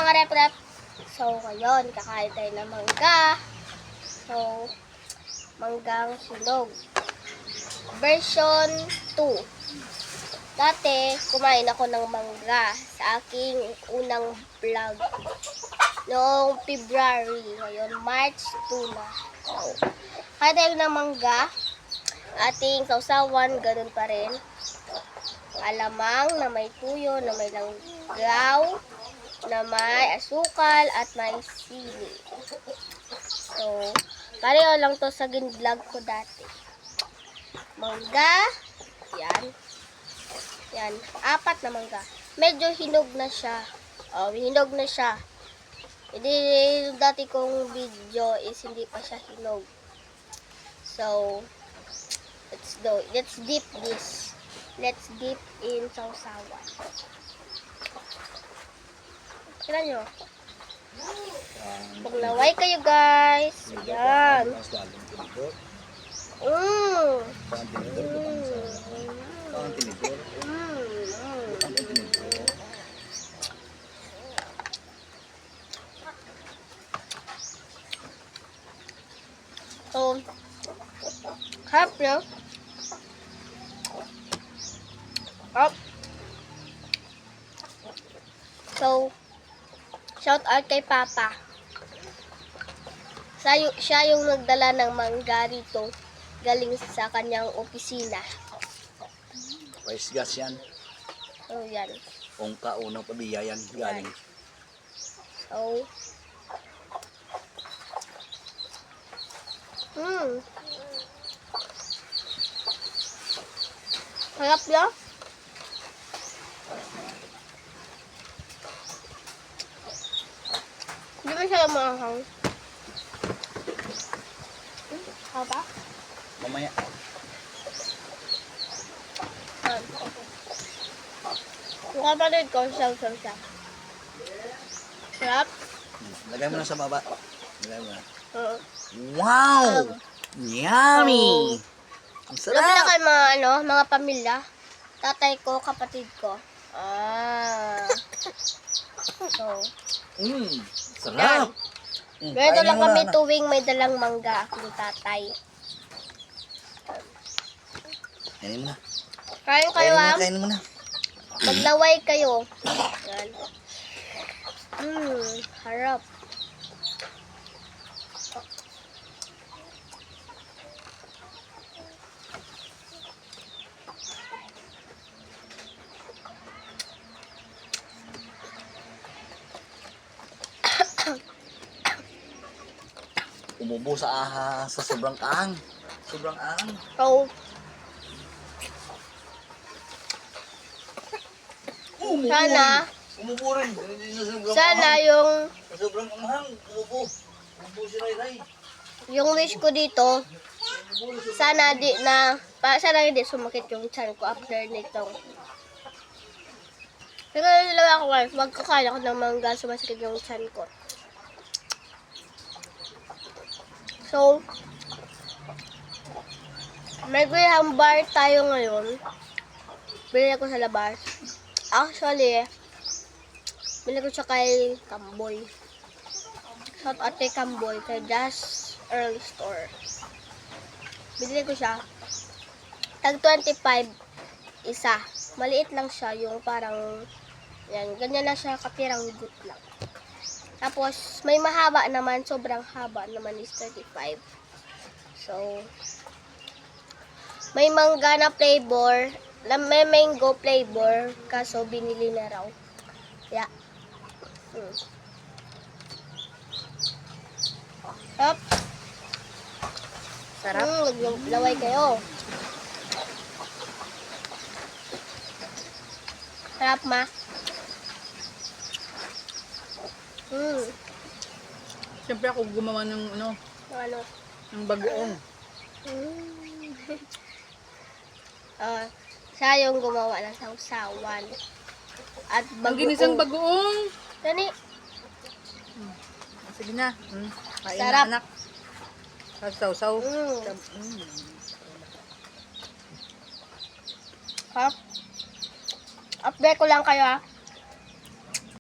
ka-rep-rep. So, ngayon, kakain tayo ng mangga. So, manggang hinog. Version 2. Dati, kumain ako ng mangga sa aking unang vlog. Noong February. Ngayon, March 2 na. So, kaya tayo ng mangga. Ating sausawan, ganun pa rin. Alamang na may tuyo, na may langgaw, na may asukal, at may sili. So, pareho lang to sa gin-vlog ko dati. Mangga. Yan. Yan. 4 na mangga. Medyo hinog na siya. Oh, hinog na siya. Hindi, dati kong video is hindi pa siya hinog. So, let's dip this. Let's dip in sausawan. Kira nyo? Paglaway kayo, guys. Yan. So, harap nyo. Up. So, shout out kay Papa. Siya yung nagdala ng mangga rito galing sa kanyang opisina. Rice gas yan. So, yan. Kung kaunang pabiya yan galing. So, harap nyo. Hindi ba siya mahang? Haba? Mamaya. Yung kapatid ko, siya. Sarap? Lagay mo na sa baba. Lagay mo na. Wow! Yummy! Ang Labi na sarap! kayo mga pamilya. Tatay ko, kapatid ko. So, Sarap! ganito lang kami tuwing may dalang mangga aking tatay. Kainin mo na. Kain kayo Kainin mo na. Maglaway kayo. Yan. Harap. Umubo sa sobrang ang. Sobrang ang. So, Umubo rin. sana yung Sobrang anghang. Umubo. Umubo si Ray. yung wish ko dito, sana hindi sumakit yung tiyan ko after nitong. Pero lang ako guys, magkakain ako ng mangga, sumasakit yung tiyan ko. So, may graham bar tayo ngayon. Bili ko sa labas. Actually, bili ko siya kay Kamboy. Shout out kay Kamboy, kay Just Early Store. Bili ko siya. Tag 25 isa. Maliit lang siya, yung parang, yan, ganyan lang siya, kapirang gut lang. Tapos, may mahaba naman, sobrang haba naman is 35. So, may mangga na flavor, may mango flavor, kaso binili na raw. Yeah. Sarap. Sarap. Laway kayo. Sarap, ma. Siyempre ako gumawa ng ng bagoong. Siya yung gumawa ng sausawan. At Ang ginisang bagoong. Dani. Sige na. Kain Sarap. na anak. Sasaw-saw. Update ko lang kayo